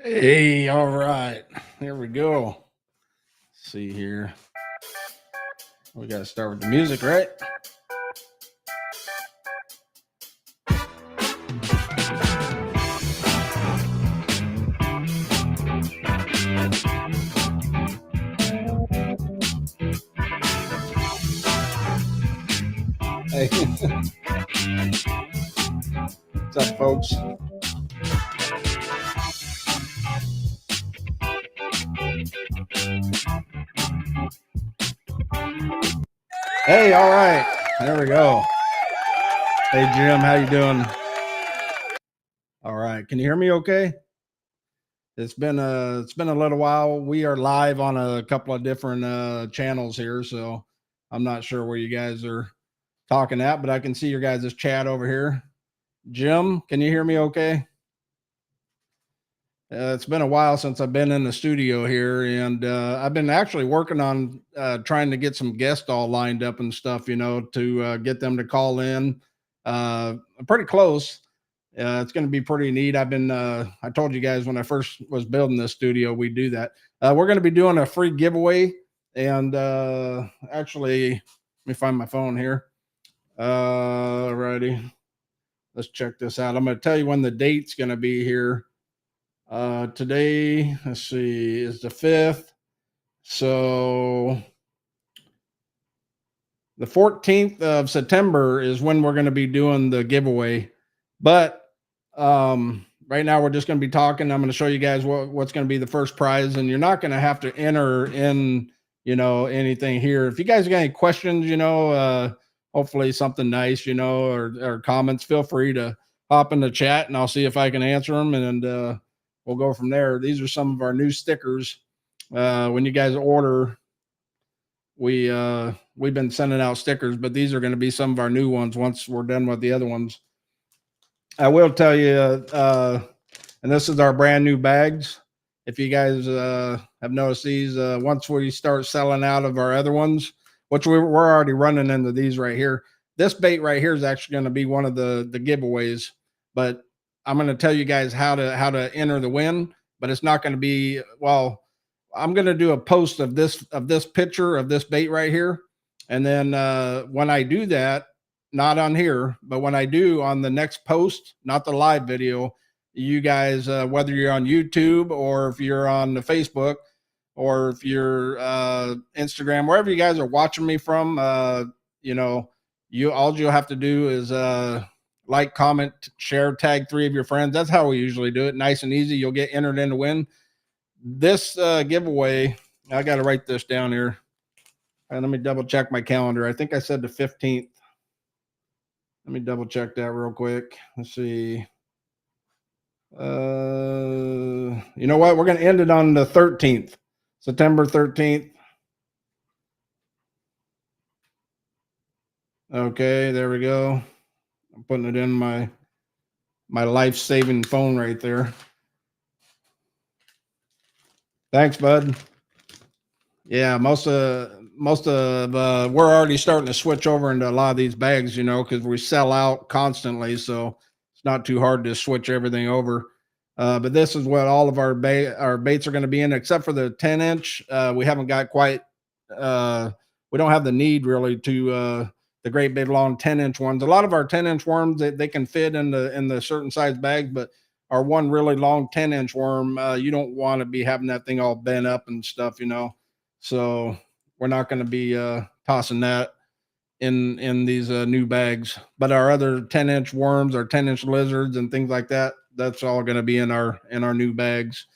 Hey, all right. Here we go. Let's see here. We got to start with the music, right? Hey, what's up, folks? Hey, all right. There we go. Hey, Jim, how you doing? All right. Can you hear me okay? It's been a little while. We are live on a couple of different channels here, so I'm not sure where you guys are talking at, but I can see your guys' chat over here. Jim, can you hear me okay? It's been a while since I've been in the studio here, and I've been actually working on trying to get some guests all lined up and stuff, to get them to call in. I'm pretty close. It's going to be pretty neat. I told you guys when I first was building this studio, we do that. We're going to be doing a free giveaway, and actually, let me find my phone here. Righty, let's check this out. I'm going to tell you when the date's going to be here. Today, let's see, is the 5th. So the 14th of September is when we're going to be doing the giveaway. But right now we're just going to be talking. I'm going to show you guys what's going to be the first prize, and you're not going to have to enter in, anything here. If you guys got any questions, hopefully something nice, or comments, feel free to hop in the chat and I'll see if I can answer them. And we'll go from there. These are some of our new stickers. When you guys order, we've been sending out stickers, but these are going to be some of our new ones once we're done with the other ones. I will tell you, and this is our brand new bags. If you guys have noticed these, once we start selling out of our other ones, which we're already running into these right here. This bait right here is actually going to be one of the giveaways, but I'm going to tell you guys how to enter the win. But it's not going to be, well, I'm going to do a post of this picture of this bait right here, and then when I do that, not on here, but when I do on the next post, not the live video, you guys, whether you're on YouTube or if you're on the Facebook or if you're Instagram, wherever you guys are watching me from, all you'll have to do is like, comment, share, tag 3 of your friends. That's how we usually do it. Nice and easy. You'll get entered in to win this giveaway. I got to write this down here. And let me double check my calendar. I think I said the 15th. Let me double check that real quick. Let's see. You know what? We're going to end it on the 13th, September 13th. Okay, there we go. I'm putting it in my life-saving phone right there. Thanks, bud. Yeah, most of we're already starting to switch over into a lot of these bags, because we sell out constantly, so it's not too hard to switch everything over. But this is what all of our baits are going to be in, except for the 10-inch. We haven't got quite. We don't have the need really to the great big long 10-inch ones. A lot of our 10-inch worms they can fit in the certain size bags, but our one really long 10-inch worm, you don't want to be having that thing all bent up and stuff, So we're not going to be tossing that in these new bags. But our other 10-inch worms, our 10-inch lizards, and things like that, that's all going to be in our new bags.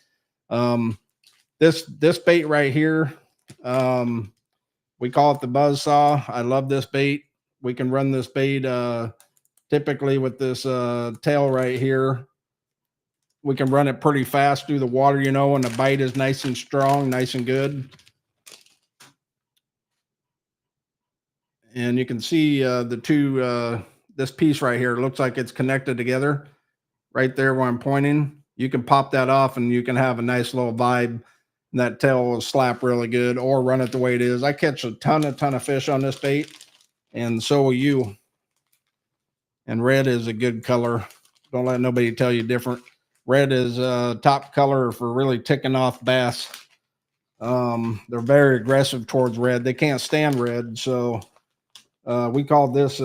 This bait right here, we call it the Buzzsaw. I love this bait. We can run this bait typically with this tail right here. We can run it pretty fast through the water, and the bite is nice and strong, nice and good. And you can see the two, this piece right here, looks like it's connected together right there where I'm pointing. You can pop that off and you can have a nice little vibe. And that tail will slap really good, or run it the way it is. I catch a ton of fish on this bait, and so will you. And red is a good color. Don't let nobody tell you different. Red is top color for really ticking off bass. They're very aggressive towards red. They can't stand red. So we call this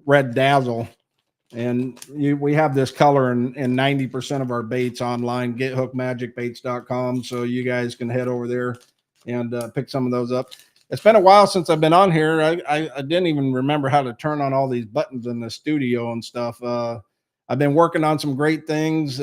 red dazzle. And we have this color in 90% of our baits online, gethookmagicbaits.com. So you guys can head over there and pick some of those up. It's been a while since I've been on here. I didn't even remember how to turn on all these buttons in the studio and stuff. I've been working on some great things.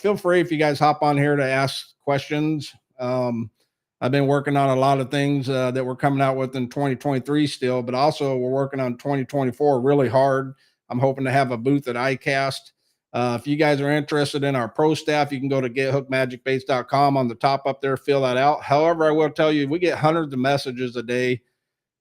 Feel free if you guys hop on here to ask questions. I've been working on a lot of things that we're coming out with in 2023 still, but also we're working on 2024 really hard. I'm hoping to have a booth at ICAST. If you guys are interested in our pro staff, you can go to gethookmagicbaits.com on the top up there, fill that out. However, I will tell you, we get hundreds of messages a day.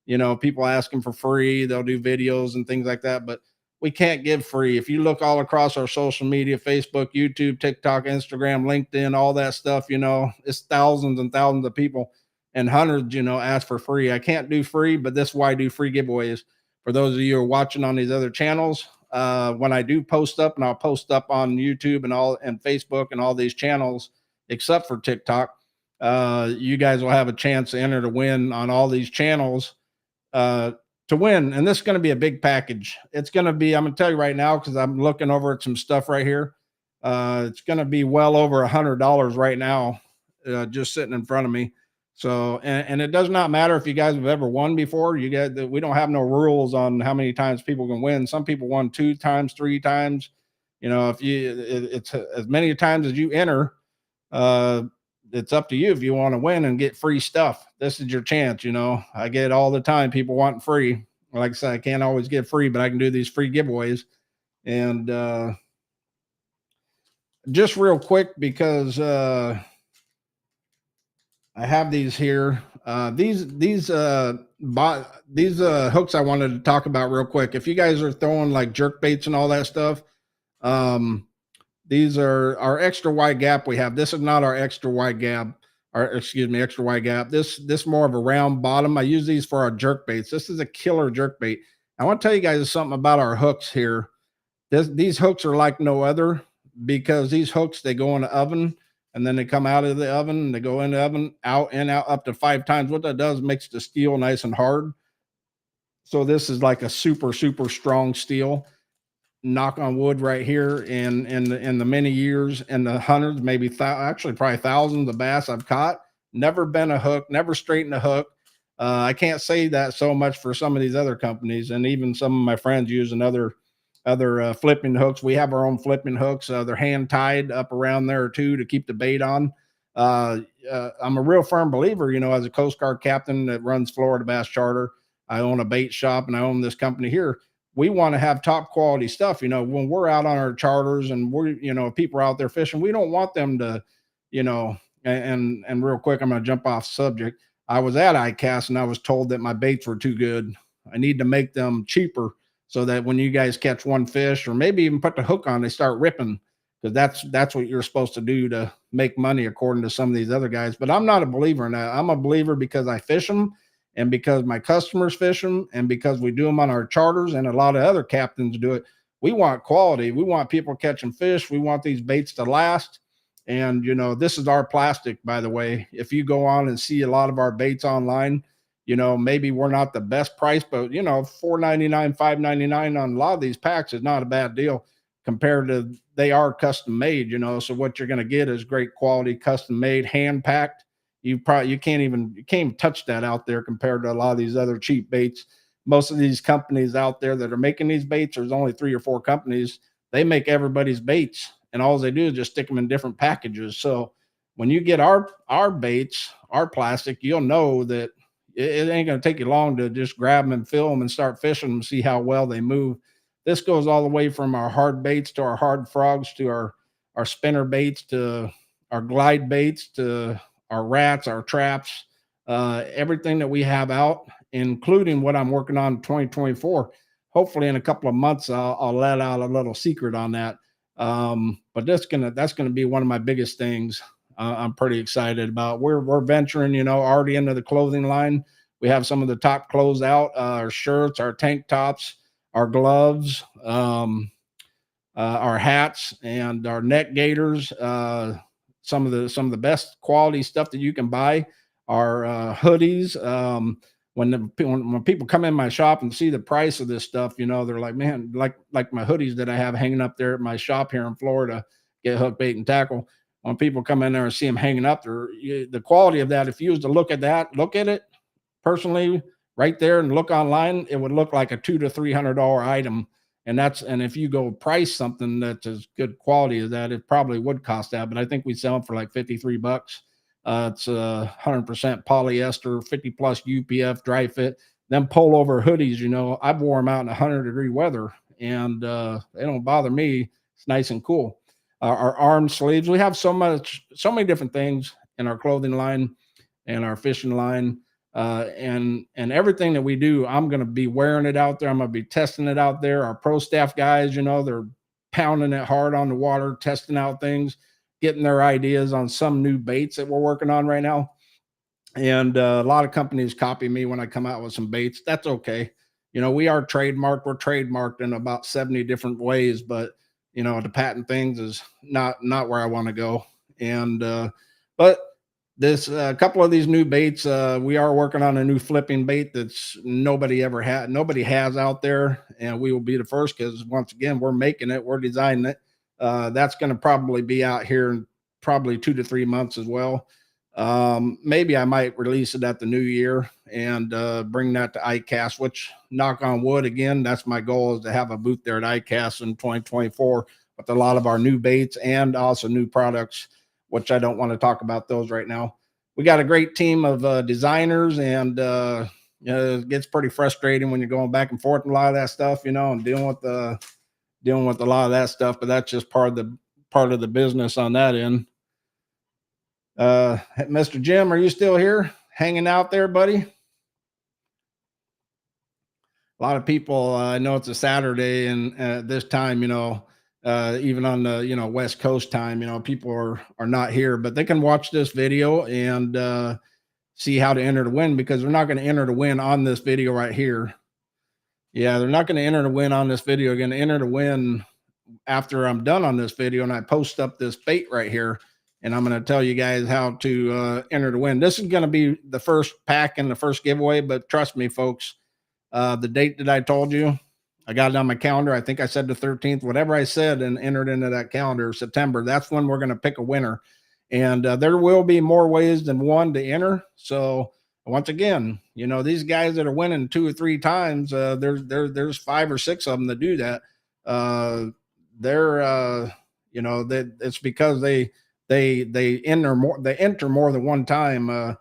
You know, people asking for free, they'll do videos and things like that, but we can't give free. If you look all across our social media, Facebook, YouTube, TikTok, Instagram, LinkedIn, all that stuff, you know, it's thousands and thousands of people and hundreds, you know, ask for free. I can't do free, but this is why I do free giveaways. For those of you who are watching on these other channels, when I do post up, and I'll post up on YouTube and Facebook and all these channels, except for TikTok, you guys will have a chance to enter to win on all these channels to win. And this is going to be a big package. It's going to be, I'm going to tell you right now, because I'm looking over at some stuff right here. It's going to be well over $100 right now, just sitting in front of me. So, and it does not matter if you guys have ever won before. We don't have no rules on how many times people can win. Some people won 2 times, 3 times. You know, it's as many times as you enter. It's up to you if you want to win and get free stuff. This is your chance. You know, I get all the time people wanting free. Like I said, I can't always get free, but I can do these free giveaways. And just real quick, because I have these here. These hooks I wanted to talk about real quick. If you guys are throwing like jerk baits and all that stuff, these are our extra wide gap we have. This is not our extra wide gap, or excuse me, extra wide gap. This more of a round bottom. I use these for our jerk baits. This is a killer jerk bait. I want to tell you guys something about our hooks here. These hooks are like no other, because these hooks, they go in the oven and then they come out of the oven and they go in the oven, out and out up to 5 times. What that does makes the steel nice and hard. So this is like a super, super strong steel. Knock on wood right here. In the many years and the hundreds, maybe actually probably thousands of bass I've caught, never bent a hook, never straightened a hook. I can't say that so much for some of these other companies, and even some of my friends using other flipping hooks. We have our own flipping hooks. They're hand tied up around there too to keep the bait on. I'm a real firm believer, you know, as a Coast Guard captain that runs Florida Bass Charter, I own a bait shop and I own this company here. We want to have top quality stuff. You know, when we're out on our charters and we're, you know, people are out there fishing, we don't want them to, you know, and real quick, I'm going to jump off subject. I was at ICAST and I was told that my baits were too good. I need to make them cheaper, so that when you guys catch one fish, or maybe even put the hook on, they start ripping, because that's what you're supposed to do to make money, according to some of these other guys. But I'm not a believer in that. I'm a believer because I fish them, and because my customers fish them, and because we do them on our charters, and a lot of other captains do it. We want quality. We want people catching fish. We want these baits to last. And, you know, this is our plastic, by the way. If you go on and see a lot of our baits online, you know, maybe we're not the best price, but, you know, $4.99, $5.99 on a lot of these packs is not a bad deal compared to, they are custom made, you know. So what you're going to get is great quality, custom made, hand packed. You can't even touch that out there compared to a lot of these other cheap baits. Most of these companies out there that are making these baits, there's only 3 or 4 companies. They make everybody's baits, and all they do is just stick them in different packages. So when you get our baits, our plastic, you'll know that it ain't going to take you long to just grab them and fill them and start fishing and see how well they move. This goes all the way from our hard baits to our hard frogs to our spinner baits to our glide baits to our rats, our traps, everything that we have out, including what I'm working on in 2024. Hopefully in a couple of months, I'll let out a little secret on that. But that's gonna be one of my biggest things. I'm pretty excited about. We're venturing, you know, already into the clothing line. We have some of the top clothes out, our shirts, our tank tops, our gloves, our hats and our neck gaiters. Some of the best quality stuff that you can buy are hoodies. When people come in my shop and see the price of this stuff, they're like, man, like my hoodies that I have hanging up there at my shop here in Florida, Get Hook Bait and Tackle. When people come in there and see them hanging up there, the quality of that, if you was to look at it personally right there and look online, it would look like a $200 to $300 item. And if you go price something that's as good quality as that, it probably would cost that. But I think we sell them for like 53 bucks. It's 100% polyester, 50 plus UPF dry fit. Them pullover hoodies, I've worn them out in 100-degree weather, and they don't bother me. It's nice and cool. Our arm sleeves, we have so many different things in our clothing line and our fishing line. And everything that we do, I'm going to be wearing it out there. I'm going to be testing it out there. Our pro staff guys, they're pounding it hard on the water, testing out things, getting their ideas on some new baits that we're working on right now. And a lot of companies copy me when I come out with some baits. That's okay. We are trademarked. We're trademarked in about 70 different ways, but to patent things is not where I want to go. And but this couple of these new baits, we are working on a new flipping bait that's nobody has out there, and we will be the first, because once again, we're making it, we're designing it. That's going to probably be out here in probably 2 to 3 months as well. Maybe I might release it at the new year and bring that to ICAST, which, knock on wood, again, that's my goal, is to have a booth there at ICAST in 2024 with a lot of our new baits and also new products, which I don't want to talk about those right now. We got a great team of designers, and it gets pretty frustrating when you're going back and forth and a lot of that stuff, and dealing with a lot of that stuff. But that's just part of the business on that end. Mr. Jim, are you still here, hanging out there, buddy? A lot of people, I know it's a Saturday, and this time, even on the West Coast time, people are not here, but they can watch this video and see how to enter to win, because they're not going to enter to win on this video right here. Yeah, they're not going to enter to win on this video. They're going to enter to win after I'm done on this video and I post up this bait right here, and I'm going to tell you guys how to enter to win. This is going to be the first pack and the first giveaway, but trust me, folks, the date that I told you, I got it on my calendar. I think I said the 13th, whatever I said, and entered into that calendar, September. That's when we're going to pick a winner. And there will be more ways than one to enter. So once again, these guys that are winning 2 or 3 times, there's 5 or 6 of them that do that. It's because they enter more than one time.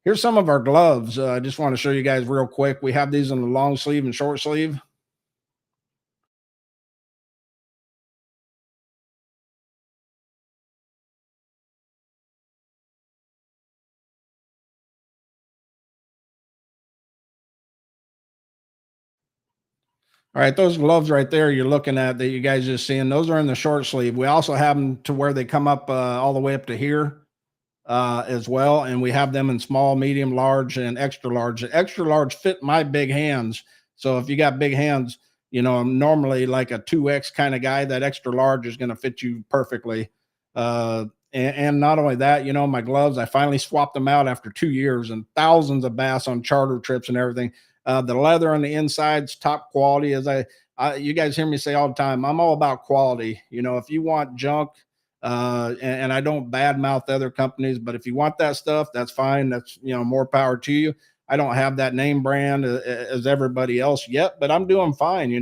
Here's some of our gloves. I just want to show you guys real quick. We have these in the long sleeve and short sleeve. All right, those gloves right there you're looking at that you guys just seeing, those are in the short sleeve. We also have them to where they come up all the way up to here as well. And we have them in small, medium, large, and extra large. The extra large fit my big hands. So if you got big hands, I'm normally like a 2X kind of guy. That extra large is going to fit you perfectly. And not only that, my gloves, I finally swapped them out after 2 years and thousands of bass on charter trips and everything. The leather on the inside's top quality. As you guys hear me say all the time, I'm all about quality. If you want junk, and I don't badmouth other companies, but if you want that stuff, that's fine. That's, more power to you. I don't have that name brand as everybody else yet, but I'm doing fine.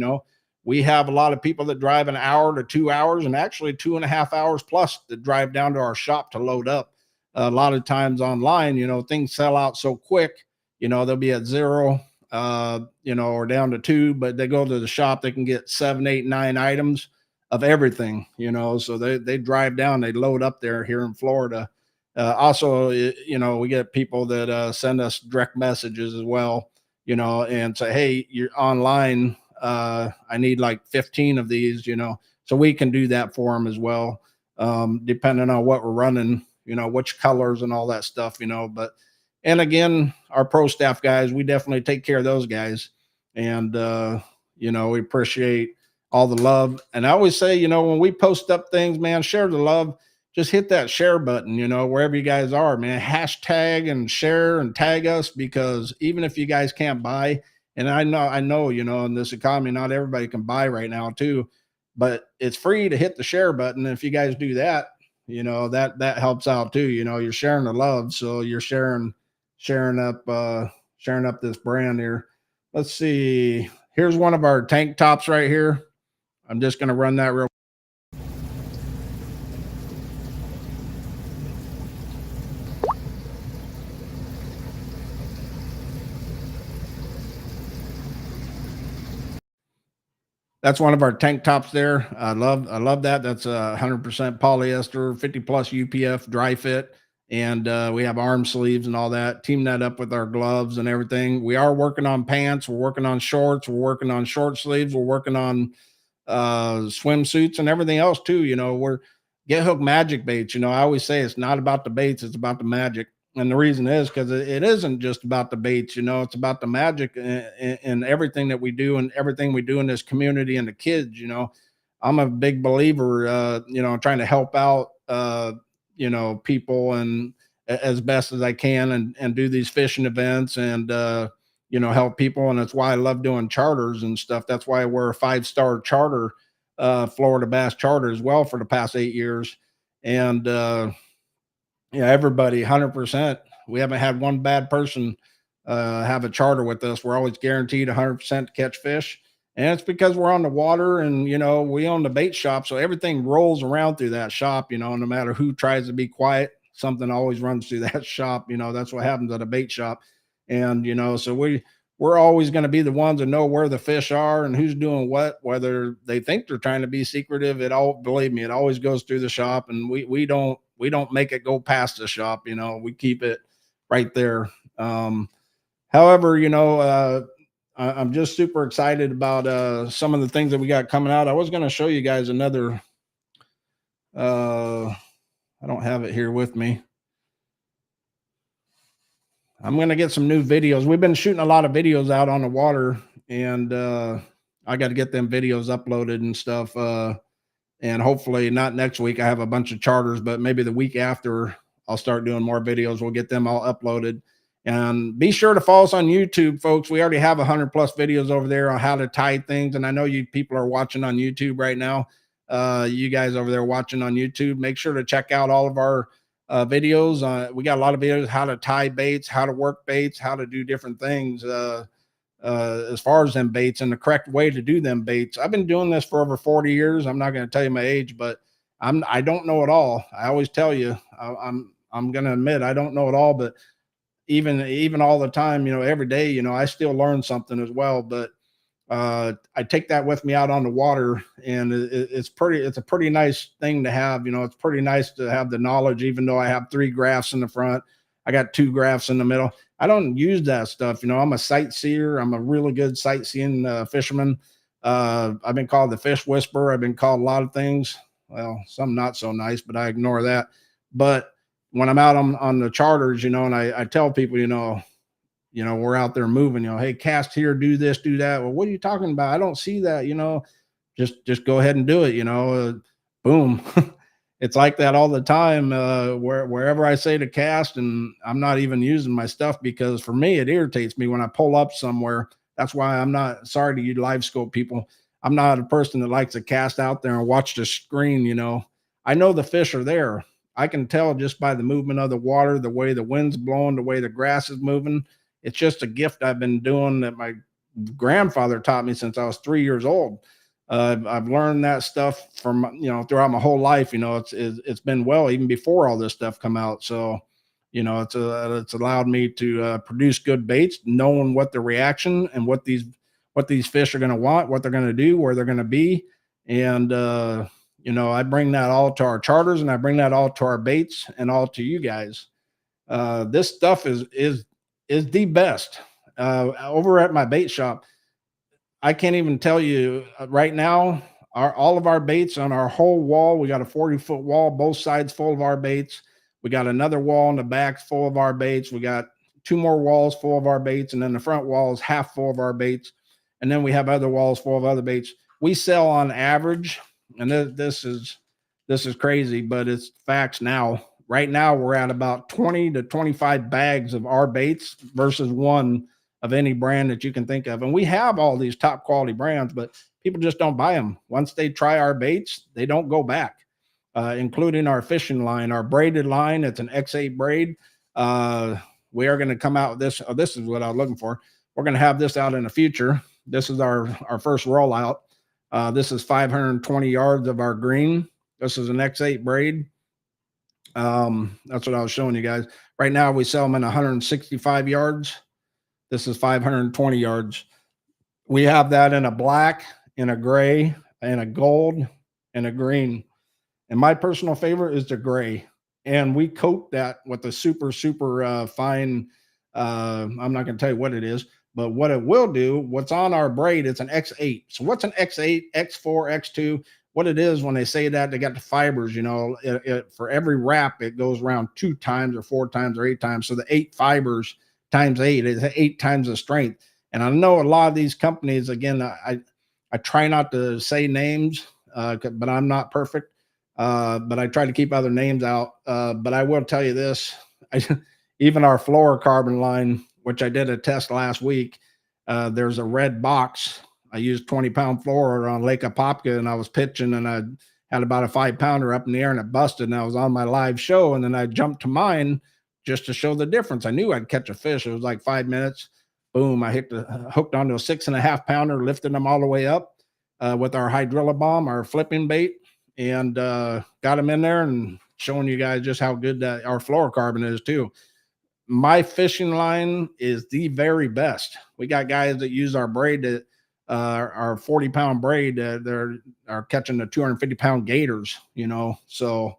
We have a lot of people that drive an hour to 2 hours, and actually 2.5 hours plus to drive down to our shop to load up. A lot of times online, things sell out so quick, they'll be at 0, or down to 2, but they go to the shop, they can get 7, 8, 9 items of everything, so they drive down, they load up there here in Florida. Also, we get people that send us direct messages as well, and say, hey, you're online. I need like 15 of these, so we can do that for them as well. Depending on what we're running, which colors and all that stuff, and again, our pro staff guys, we definitely take care of those guys. And, we appreciate all the love. And I always say, when we post up things, man, share the love. Just hit that share button, wherever you guys are, man. Hashtag and share and tag us, because even if you guys can't buy, and I know, in this economy, not everybody can buy right now too, but it's free to hit the share button. And if you guys do that, that helps out too. You're sharing the love. So you're sharing up this brand here. Let's see. Here's one of our tank tops right here. I'm just going to run that real. That's one of our tank tops there. I love that. That's 100% polyester, 50 plus UPF dry fit. And we have arm sleeves and all that. Team that up with our gloves and everything. We are working on pants. We're working on shorts. We're working on short sleeves. We're working on swimsuits and everything else too. We're Get Hook Magic Baits. I always say it's not about the baits, it's about the magic. And the reason is because it isn't just about the baits, it's about the magic and everything that we do and everything we do in this community and the kids. I'm a big believer, trying to help out, people and as best as I can and do these fishing events and, help people. And that's why I love doing charters and stuff. That's why we're a 5-star charter, Florida Bass Charter as well for the past 8 years. And, yeah, everybody 100%. We haven't had one bad person have a charter with us. We're always guaranteed 100% to catch fish. And it's because we're on the water and, we own the bait shop. So everything rolls around through that shop, no matter who tries to be quiet, something always runs through that shop. That's what happens at a bait shop. And, so we're always going to be the ones that know where the fish are and who's doing what, whether they think they're trying to be secretive. Believe me, it always goes through the shop, and we don't make it go past the shop. We keep it right there. However, I'm just super excited about some of the things that we got coming out. I was going to show you guys another, I don't have it here with me. I'm going to get some new videos. We've been shooting a lot of videos out on the water, and I got to get them videos uploaded and stuff. And hopefully not next week. I have a bunch of charters, but maybe the week after I'll start doing more videos. We'll get them all uploaded. And be sure to follow us on YouTube, folks. We already have 100 plus videos over there on how to tie things. And I know you people are watching on YouTube right now. You guys over there watching on YouTube, make sure to check out all of our videos. We got a lot of videos, how to tie baits, how to work baits, how to do different things. As far as them baits and the correct way to do them baits. I've been doing this for over 40 years. I'm not going to tell you my age, but I don't know it all. I always tell you, I'm going to admit I don't know it all, but even all the time, every day, I still learn something as well. But I take that with me out on the water, and it's a pretty nice thing to have. It's pretty nice to have the knowledge, even though I have 3 graphs in the front. I got 2 graphs in the middle. I don't use that stuff. I'm a sightseer. I'm a really good sightseeing fisherman. I've been called the fish whisperer. I've been called a lot of things. Well, some not so nice, but I ignore that. But when I'm out on the charters, and I tell people, we're out there moving, hey, cast here, do this, do that. Well, what are you talking about? I don't see that, just go ahead and do it, boom. It's like that all the time, wherever I say to cast, and I'm not even using my stuff, because for me, it irritates me when I pull up somewhere. That's why I'm not, sorry to you live scope people, I'm not a person that likes to cast out there and watch the screen. I know the fish are there. I can tell just by the movement of the water, the way the wind's blowing, the way the grass is moving. It's just a gift I've been doing that my grandfather taught me since I was 3 years old. I've learned that stuff from, throughout my whole life. It's been well, even before all this stuff come out. So, it's allowed me to produce good baits, knowing what the reaction and what these fish are going to want, what they're going to do, where they're going to be. And, I bring that all to our charters, and I bring that all to our baits and all to you guys. This stuff is the best. Over at my bait shop, I can't even tell you right now, all of our baits on our whole wall, we got a 40-foot wall, both sides full of our baits. We got another wall in the back full of our baits. We got 2 more walls full of our baits, and then the front wall is half full of our baits. And then we have other walls full of other baits. we sell on average, and this is crazy, but it's facts now. Right now, we're at about 20 to 25 bags of our baits versus one of any brand that you can think of. And we have all these top quality brands, but people just don't buy them. Once they try our baits, they don't go back, including our fishing line, our braided line. It's an X8 braid. We are going to come out with this. Oh, this is what I was looking for. We're going to have this out in the future. This is our first rollout. This is 520 yards of our green. This is an X8 braid. That's what I was showing you guys. Right now, we sell them in 165 yards. This is 520 yards. We have that in a black, in a gray, and a gold, and a green. And my personal favorite is the gray. And we coat that with a super, super fine, I'm not going to tell you what it is, but what it will do, what's on our braid, it's an X8. So what's an X8, X4, X2? What it is, when they say that, they got the fibers, you know, for every wrap, it goes around 2 times or 4 times or 8 times. So the 8 fibers times 8 is 8 times the strength. And I know a lot of these companies, again, I try not to say names, but I'm not perfect. But I try to keep other names out. But I will tell you this, even our fluorocarbon line, which I did a test last week, there's a red box. I used 20-pound fluoro on Lake Apopka, and I was pitching, and I had about a 5-pounder up in the air, and it busted, and I was on my live show, and then I jumped to mine just to show the difference. I knew I'd catch a fish. It was like 5 minutes. Boom, I hooked onto a 6.5-pounder, lifted them all the way up with our hydrilla bomb, our flipping bait, and got them in there and showing you guys just how good that our fluorocarbon is too. My fishing line is the very best. We got guys that use our braid that our 40-pound braid, they're catching the 250-pound gators, you know. So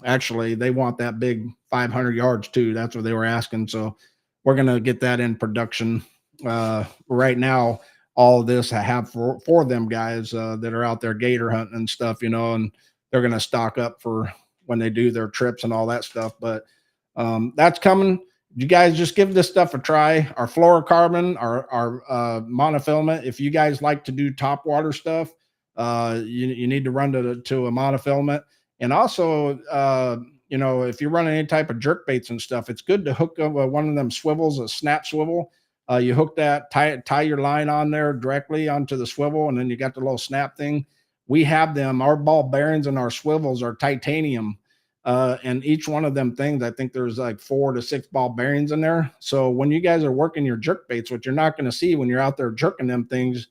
actually they want that big 500 yards too. That's what they were asking. So we're going to get that in production right now. All of this I have for them guys that are out there gator hunting and stuff, you know, and they're going to stock up for when they do their trips and all that stuff. But that's coming. You guys just give this stuff a try. Our fluorocarbon, our monofilament. If you guys like to do top water stuff, you need to run to a monofilament. And also, you know, if you're running any type of jerk baits and stuff, it's good to hook up one of them swivels, a snap swivel. You hook that, tie your line on there directly onto the swivel, and then you got the little snap thing. We have them. Our ball bearings and our swivels are titanium. And each one of them things, I think there's like 4 to 6 ball bearings in there. So when you guys are working your jerk baits, what you're not going to see when you're out there jerking them things,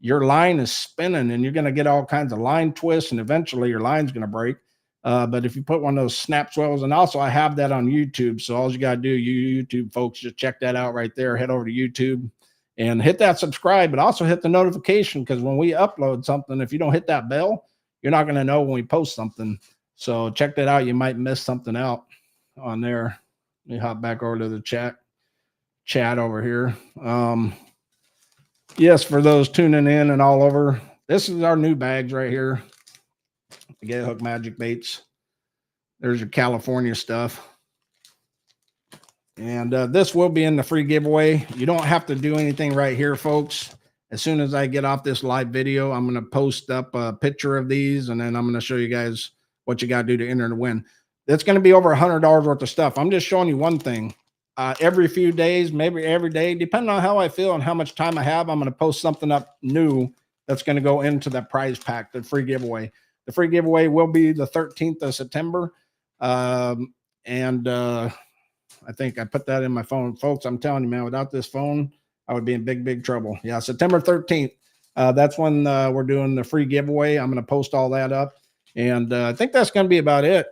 your line is spinning and you're going to get all kinds of line twists, and eventually your line's going to break. But if you put one of those snap swells, and also I have that on YouTube. So all you got to do, you YouTube folks, just check that out right there. Head over to YouTube and hit that subscribe, but also hit the notification, because when we upload something, if you don't hit that bell, you're not going to know when we post something. So check that out. You might miss something out on there. Let me hop back over to the chat over here. Yes, for those tuning in and all over, this is our new bags right here. Get Hook Magic Baits. There's your California stuff. And this will be in the free giveaway. You don't have to do anything right here, folks. As soon as I get off this live video, I'm going to post up a picture of these, and then I'm going to show you guys what you got to do to enter the win. That's going to be over $100 worth of stuff. I'm just showing you one thing. Every few days, maybe every day, depending on how I feel and how much time I have, I'm going to post something up new that's going to go into that prize pack, the free giveaway. The free giveaway will be the 13th of September. I think I put that in my phone. Folks, I'm telling you, man, without this phone, I would be in big, big trouble. Yeah, September 13th. That's when we're doing the free giveaway. I'm going to post all that up. And I think that's going to be about it.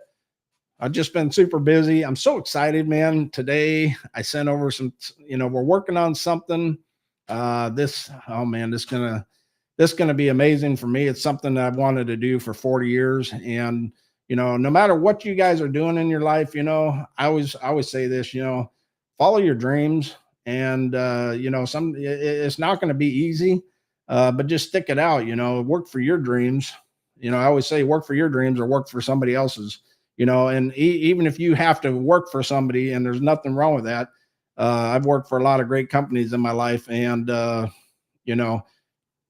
I've just been super busy. I'm so excited, man. Today, I sent over some, you know, we're working on something. This going to be amazing for me. It's something that I've wanted to do for 40 years. And, you know, no matter what you guys are doing in your life, you know, I always say this, you know, follow your dreams. And, you know, it's not going to be easy, but just stick it out, you know, work for your dreams. You know, I always say work for your dreams or work for somebody else's, you know, and even if you have to work for somebody, and there's nothing wrong with that. I've worked for a lot of great companies in my life, and, you know,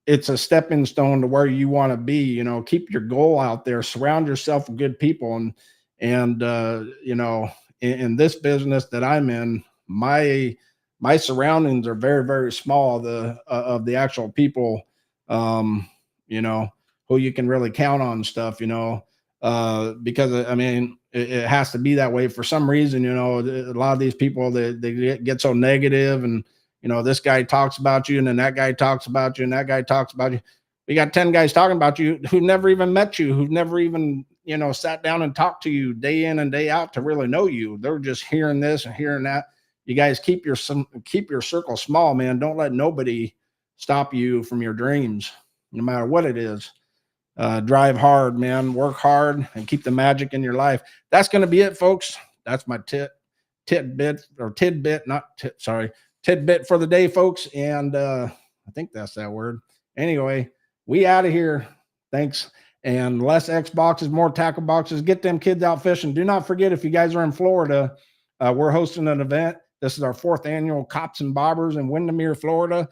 it's a stepping stone to where you want to be. You know, keep your goal out there, surround yourself with good people. And you know, in this business that I'm in, my surroundings are very, very small, the of the actual people, you know, who you can really count on stuff, you know, because I mean, it has to be that way for some reason. You know, a lot of these people, they get so negative, and you know, this guy talks about you, and then that guy talks about you, and that guy talks about you. We got 10 guys talking about you who never even met you, who've never even, you know, sat down and talked to you day in and day out to really know you. They're just hearing this and hearing that. You guys keep your circle small, man. Don't let nobody stop you from your dreams, no matter what it is. Drive hard, man. Work hard and keep the magic in your life. That's going to be it, folks. That's my tidbit, tidbit for the day, folks. And I think that's that word. Anyway, we out of here. Thanks. And less Xboxes, more tackle boxes. Get them kids out fishing. Do not forget, if you guys are in Florida, we're hosting an event. This is our 4th annual Cops and Bobbers in Windermere, Florida.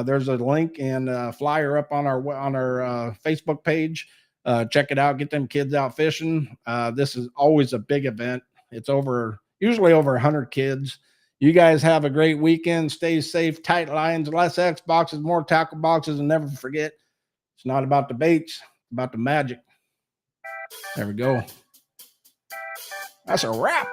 There's a link and flyer up on our Facebook page. Check it out. Get them kids out fishing. This is always a big event. It's usually over 100 kids. You guys have a great weekend. Stay safe, tight lines, less Xboxes, more tackle boxes, and never forget, it's not about the baits, it's about the magic. There we go. That's a wrap.